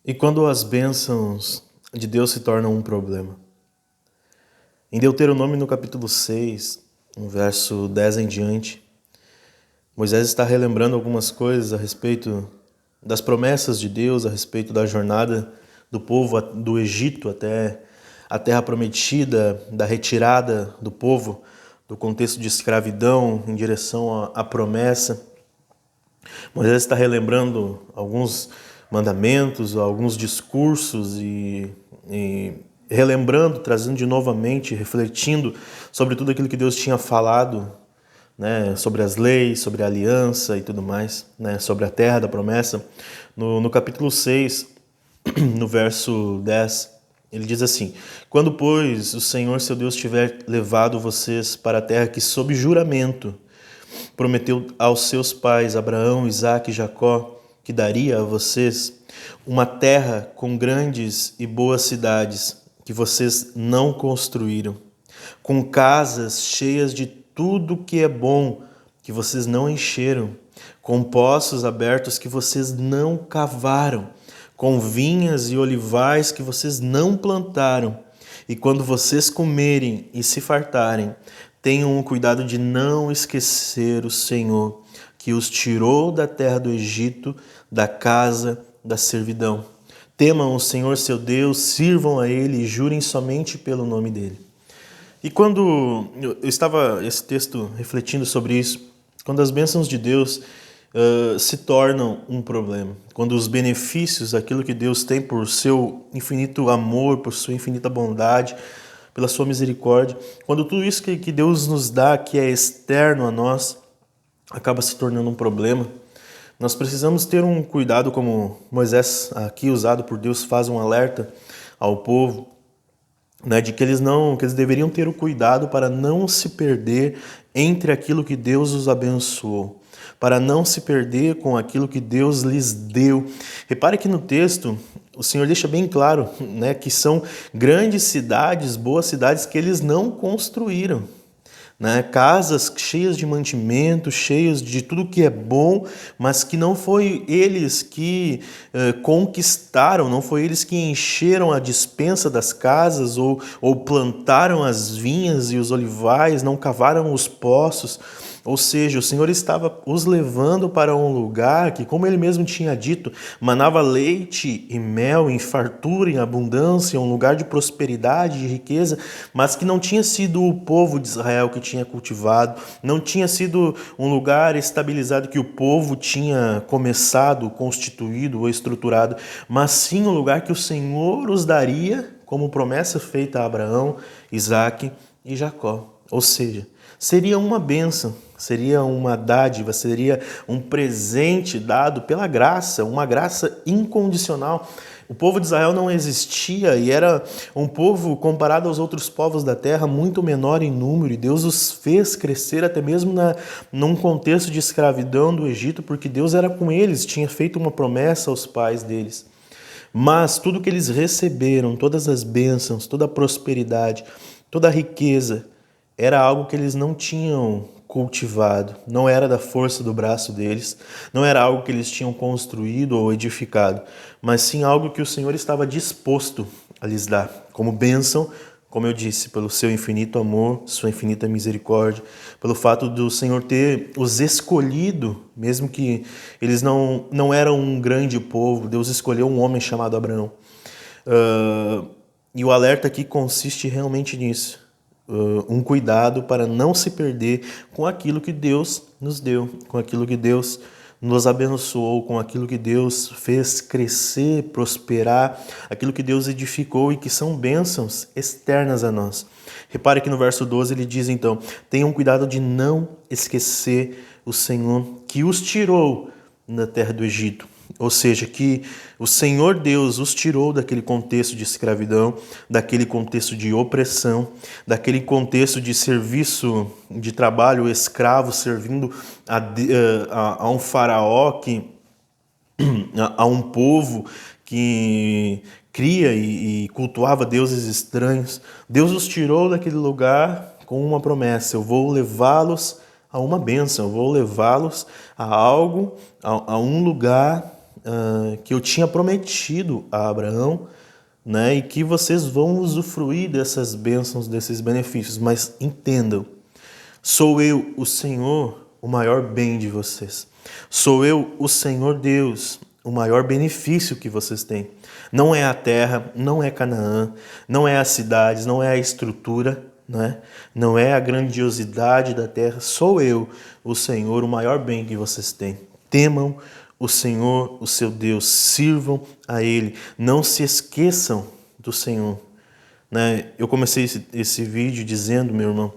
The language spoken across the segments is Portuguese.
E quando as bênçãos de Deus se tornam um problema? Em Deuteronômio, no capítulo 6, no verso 10 em diante, Moisés está relembrando algumas coisas a respeito das promessas de Deus, a respeito da jornada do povo do Egito até a terra prometida, da retirada do povo do contexto de escravidão em direção à promessa. Moisés está relembrando alguns mandamentos, alguns discursos e relembrando, trazendo de novamente, refletindo sobre tudo aquilo que Deus tinha falado, né, sobre as leis, sobre a aliança e tudo mais, né, sobre a terra da promessa. No capítulo 6, no verso 10, ele diz assim: Quando, pois, o Senhor seu Deus tiver levado vocês para a terra que, sob juramento, prometeu aos seus pais, Abraão, Isaque e Jacó, que daria a vocês uma terra com grandes e boas cidades que vocês não construíram, com casas cheias de tudo que é bom que vocês não encheram, com poços abertos que vocês não cavaram, com vinhas e olivais que vocês não plantaram. E quando vocês comerem e se fartarem, tenham o cuidado de não esquecer o Senhor, que os tirou da terra do Egito, da casa da servidão. Temam o Senhor seu Deus, sirvam a Ele e jurem somente pelo nome dEle. E quando eu estava esse texto refletindo sobre isso, quando as bênçãos de Deus se tornam um problema, quando os benefícios, aquilo que Deus tem por seu infinito amor, por sua infinita bondade, pela sua misericórdia, quando tudo isso que Deus nos dá, que é externo a nós, acaba se tornando um problema, nós precisamos ter um cuidado, como Moisés, aqui usado por Deus, faz um alerta ao povo, né, de que eles deveriam ter o cuidado para não se perder entre aquilo que Deus os abençoou, para não se perder com aquilo que Deus lhes deu. Repare que no texto o Senhor deixa bem claro, né, que são grandes cidades, boas cidades que eles não construíram. Né? Casas cheias de mantimento, cheias de tudo que é bom, mas que não foi eles que conquistaram, não foi eles que encheram a despensa das casas ou plantaram as vinhas e os olivais, não cavaram os poços. Ou seja, o Senhor estava os levando para um lugar que, como Ele mesmo tinha dito, manava leite e mel em fartura, em abundância, um lugar de prosperidade, de riqueza, mas que não tinha sido o povo de Israel que tinha cultivado, não tinha sido um lugar estabilizado que o povo tinha começado, constituído ou estruturado, mas sim um lugar que o Senhor os daria, como promessa feita a Abraão, Isaque e Jacó. Ou seja, seria uma bênção, seria uma dádiva, seria um presente dado pela graça, uma graça incondicional. O povo de Israel não existia e era um povo, comparado aos outros povos da terra, muito menor em número, e Deus os fez crescer até mesmo num contexto de escravidão do Egito, porque Deus era com eles, tinha feito uma promessa aos pais deles. Mas tudo que eles receberam, todas as bênçãos, toda a prosperidade, toda a riqueza, era algo que eles não tinham cultivado, não era da força do braço deles, não era algo que eles tinham construído ou edificado, mas sim algo que o Senhor estava disposto a lhes dar, como bênção, como eu disse, pelo seu infinito amor, sua infinita misericórdia, pelo fato do Senhor ter os escolhido, mesmo que eles não eram um grande povo, Deus escolheu um homem chamado Abraão. E o alerta aqui consiste realmente nisso. Um cuidado para não se perder com aquilo que Deus nos deu, com aquilo que Deus nos abençoou, com aquilo que Deus fez crescer, prosperar, aquilo que Deus edificou e que são bênçãos externas a nós. Repare que no verso 12 ele diz então: tenham cuidado de não esquecer o Senhor que os tirou da terra do Egito. Ou seja, que o Senhor Deus os tirou daquele contexto de escravidão, daquele contexto de opressão, daquele contexto de serviço, de trabalho escravo, servindo a um faraó, a um povo que cria e cultuava deuses estranhos. Deus os tirou daquele lugar com uma promessa: eu vou levá-los a uma bênção, eu vou levá-los a algo, a um lugar que eu tinha prometido a Abraão, né, e que vocês vão usufruir dessas bênçãos, desses benefícios. Mas entendam, sou eu, o Senhor, o maior bem de vocês. Sou eu, o Senhor Deus, o maior benefício que vocês têm. Não é a terra, não é Canaã, não é as cidades, não é a estrutura, né? Não é a grandiosidade da terra. Sou eu, o Senhor, o maior bem que vocês têm. Temam o Senhor, o seu Deus, sirvam a Ele. Não se esqueçam do Senhor. Né? Eu comecei esse vídeo dizendo, meu irmão,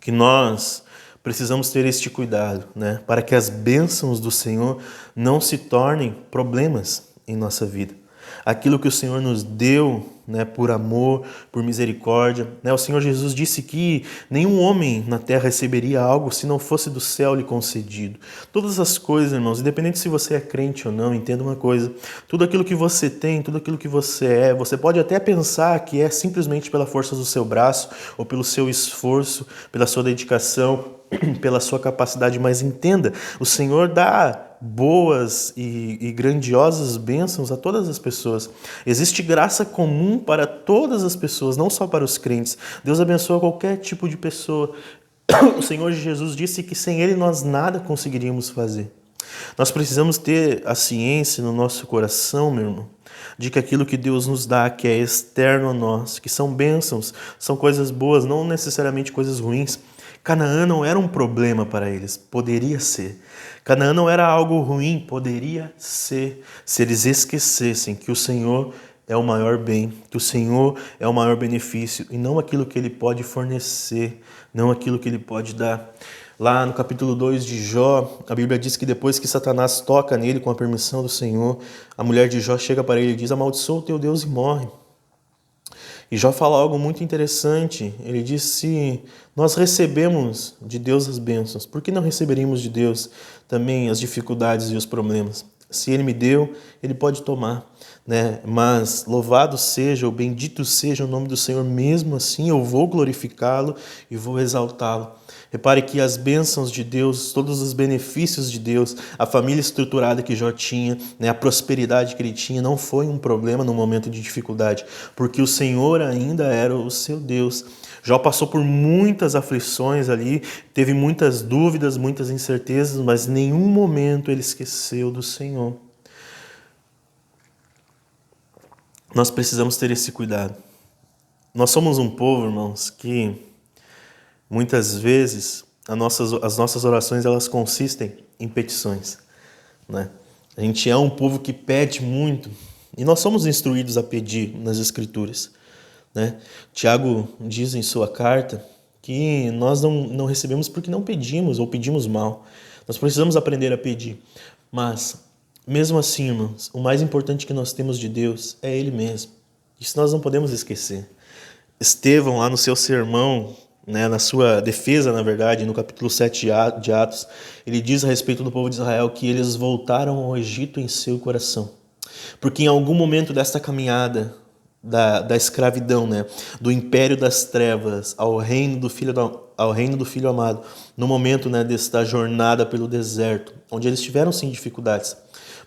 que nós precisamos ter este cuidado, né? Para que as bênçãos do Senhor não se tornem problemas em nossa vida. Aquilo que o Senhor nos deu, né, por amor, por misericórdia, né? O Senhor Jesus disse que nenhum homem na terra receberia algo se não fosse do céu lhe concedido. Todas as coisas, irmãos, independente se você é crente ou não, entenda uma coisa: tudo aquilo que você tem, tudo aquilo que você é, você pode até pensar que é simplesmente pela força do seu braço ou pelo seu esforço, pela sua dedicação, pela sua capacidade, mas entenda, o Senhor dá boas e grandiosas bênçãos a todas as pessoas. Existe graça comum para todas as pessoas, não só para os crentes. Deus abençoa qualquer tipo de pessoa. O Senhor Jesus disse que sem Ele nós nada conseguiríamos fazer. Nós precisamos ter a ciência no nosso coração, meu irmão, de que aquilo que Deus nos dá, que é externo a nós, que são bênçãos, são coisas boas, não necessariamente coisas ruins. Canaã não era um problema para eles, poderia ser. Canaã não era algo ruim, poderia ser, se eles esquecessem que o Senhor é o maior bem, que o Senhor é o maior benefício, e não aquilo que Ele pode fornecer, não aquilo que Ele pode dar. Lá no capítulo 2 de Jó, a Bíblia diz que depois que Satanás toca nele com a permissão do Senhor, a mulher de Jó chega para ele e diz: amaldiçoa o teu Deus e morre. E Jó fala algo muito interessante. Ele diz: se nós recebemos de Deus as bênçãos, por que não receberíamos de Deus também as dificuldades e os problemas? Se Ele me deu, Ele pode tomar, né? Mas louvado seja, ou bendito seja o nome do Senhor, mesmo assim eu vou glorificá-lo e vou exaltá-lo. Repare que as bênçãos de Deus, todos os benefícios de Deus, a família estruturada que Jó tinha, né, a prosperidade que ele tinha, não foi um problema no momento de dificuldade, porque o Senhor ainda era o seu Deus. Jó passou por muitas aflições ali, teve muitas dúvidas, muitas incertezas, mas em nenhum momento ele esqueceu do Senhor. Nós precisamos ter esse cuidado. Nós somos um povo, irmãos, que muitas vezes as nossas orações elas consistem em petições, né? A gente é um povo que pede muito e nós somos instruídos a pedir nas Escrituras, né? Tiago diz em sua carta que nós não recebemos porque não pedimos ou pedimos mal. Nós precisamos aprender a pedir, mas mesmo assim, irmãos, o mais importante que nós temos de Deus é Ele mesmo. Isso nós não podemos esquecer. Estevão, lá no seu sermão, né, na sua defesa, na verdade, no capítulo 7 de Atos, ele diz a respeito do povo de Israel que eles voltaram ao Egito em seu coração. Porque em algum momento desta caminhada da escravidão, né, do império das trevas ao reino do Filho amado, no momento, né, desta jornada pelo deserto, onde eles tiveram sim dificuldades,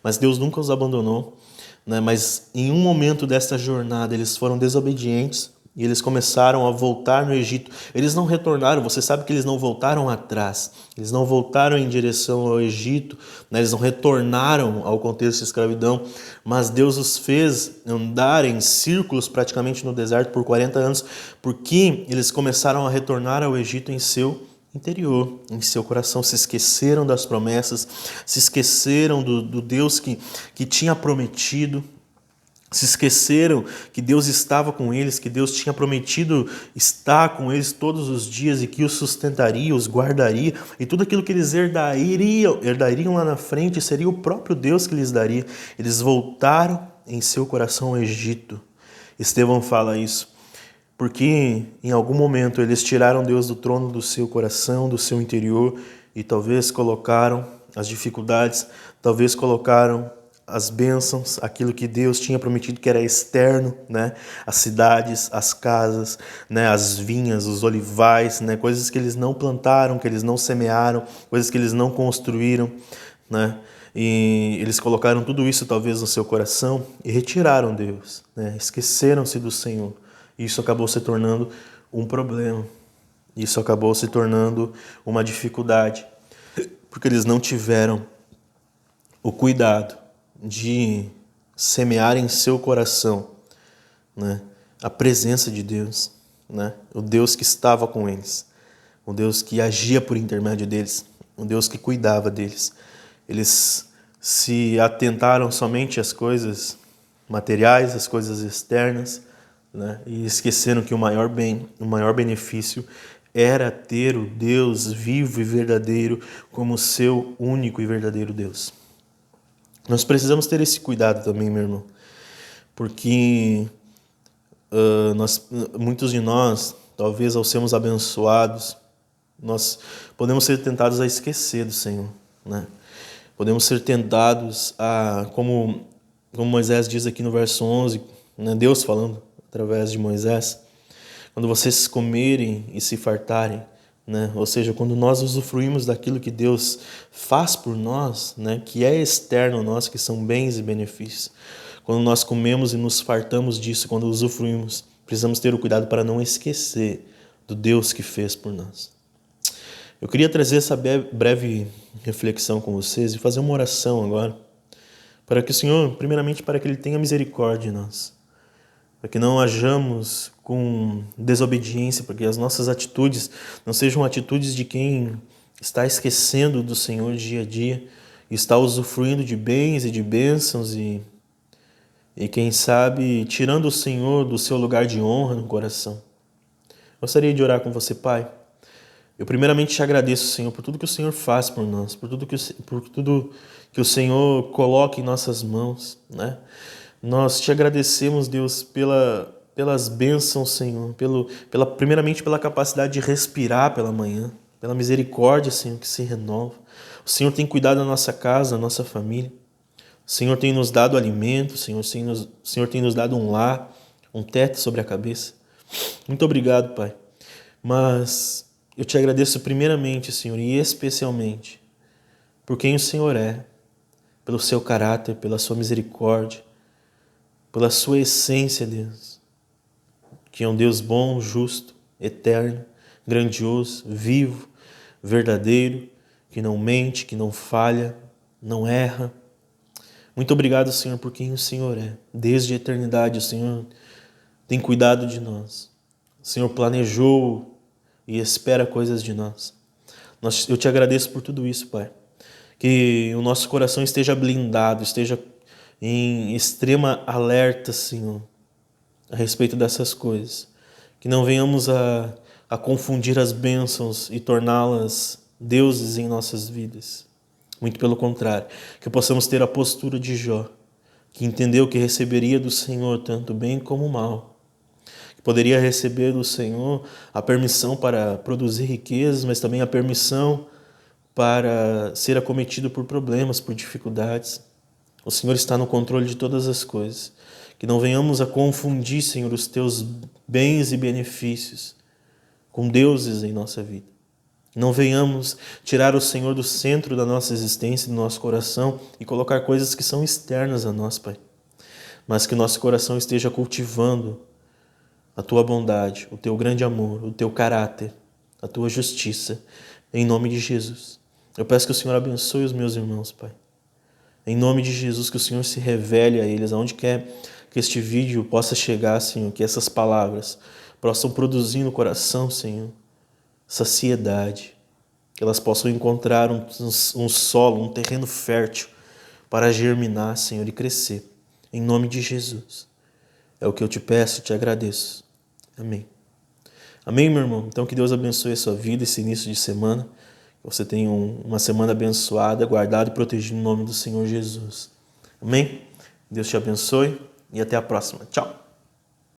mas Deus nunca os abandonou, né, mas em um momento desta jornada eles foram desobedientes, e eles começaram a voltar no Egito. Eles não retornaram, você sabe que eles não voltaram atrás. Eles não voltaram em direção ao Egito, né? Eles não retornaram ao contexto de escravidão. Mas Deus os fez andar em círculos praticamente no deserto por 40 anos, porque eles começaram a retornar ao Egito em seu interior, em seu coração. Se esqueceram das promessas, se esqueceram do Deus que tinha prometido. Se esqueceram que Deus estava com eles, que Deus tinha prometido estar com eles todos os dias e que os sustentaria, os guardaria, e tudo aquilo que eles herdariam lá na frente seria o próprio Deus que lhes daria. Eles voltaram em seu coração ao Egito. Estevão fala isso, porque em algum momento eles tiraram Deus do trono do seu coração, do seu interior, e talvez colocaram as dificuldades, talvez colocaram as bênçãos, aquilo que Deus tinha prometido que era externo, né? As cidades, as casas, né? As vinhas, os olivais, né? Coisas que eles não plantaram, que eles não semearam, coisas que eles não construíram, né? E eles colocaram tudo isso talvez no seu coração e retiraram Deus, né? Esqueceram-se do Senhor. E isso acabou se tornando um problema. Isso acabou se tornando uma dificuldade, porque eles não tiveram o cuidado de semear em seu coração, né, a presença de Deus, né, o Deus que estava com eles, o Deus que agia por intermédio deles, o Deus que cuidava deles. Eles se atentaram somente às coisas materiais, às coisas externas, né, e esqueceram que o maior bem, o maior benefício era ter o Deus vivo e verdadeiro como seu único e verdadeiro Deus. Nós precisamos ter esse cuidado também, meu irmão, porque muitos de nós, talvez ao sermos abençoados, nós podemos ser tentados a esquecer do Senhor, né? Podemos ser tentados a, como Moisés diz aqui no verso 11, né? Deus falando através de Moisés, quando vocês comerem e se fartarem, né? Ou seja, quando nós usufruímos daquilo que Deus faz por nós, né? Que é externo a nós, que são bens e benefícios. Quando nós comemos e nos fartamos disso, quando usufruímos, precisamos ter o cuidado para não esquecer do Deus que fez por nós. Eu queria trazer essa breve reflexão com vocês e fazer uma oração agora, para que o Senhor, primeiramente, para que Ele tenha misericórdia de nós, para que não hajamos com desobediência, para que as nossas atitudes não sejam atitudes de quem está esquecendo do Senhor dia a dia, e está usufruindo de bens e de bênçãos e quem sabe tirando o Senhor do seu lugar de honra no coração. Gostaria de orar com você, Pai. Eu primeiramente te agradeço, Senhor, por tudo que o Senhor faz por nós, por tudo que o Senhor coloca em nossas mãos, né? Nós te agradecemos, Deus, pelas bênçãos, Senhor, primeiramente pela capacidade de respirar pela manhã, pela misericórdia, Senhor, que se renova. O Senhor tem cuidado da nossa casa, da nossa família. O Senhor tem nos dado alimento, Senhor, o Senhor tem nos dado um lar, um teto sobre a cabeça. Muito obrigado, Pai. Mas eu te agradeço primeiramente, Senhor, e especialmente por quem o Senhor é, pelo seu caráter, pela sua misericórdia, pela sua essência, Deus, que é um Deus bom, justo, eterno, grandioso, vivo, verdadeiro, que não mente, que não falha, não erra. Muito obrigado, Senhor, por quem o Senhor é. Desde a eternidade, o Senhor tem cuidado de nós. O Senhor planejou e espera coisas de nós. Eu te agradeço por tudo isso, Pai. Que o nosso coração esteja blindado, esteja em extrema alerta, Senhor, a respeito dessas coisas. Que não venhamos a confundir as bênçãos e torná-las deuses em nossas vidas. Muito pelo contrário, que possamos ter a postura de Jó, que entendeu que receberia do Senhor tanto bem como mal. Que poderia receber do Senhor a permissão para produzir riquezas, mas também a permissão para ser acometido por problemas, por dificuldades. O Senhor está no controle de todas as coisas. Que não venhamos a confundir, Senhor, os teus bens e benefícios com deuses em nossa vida. Não venhamos tirar o Senhor do centro da nossa existência, do nosso coração e colocar coisas que são externas a nós, Pai. Mas que nosso coração esteja cultivando a Tua bondade, o Teu grande amor, o Teu caráter, a Tua justiça, em nome de Jesus. Eu peço que o Senhor abençoe os meus irmãos, Pai. Em nome de Jesus, que o Senhor se revele a eles, aonde quer que este vídeo possa chegar, Senhor, que essas palavras possam produzir no coração, Senhor, saciedade, que elas possam encontrar um solo, um terreno fértil para germinar, Senhor, e crescer. Em nome de Jesus. É o que eu te peço e te agradeço. Amém. Amém, meu irmão? Então que Deus abençoe a sua vida, esse início de semana. Que você tenha uma semana abençoada, guardada e protegida em nome do Senhor Jesus. Amém? Deus te abençoe e até a próxima. Tchau.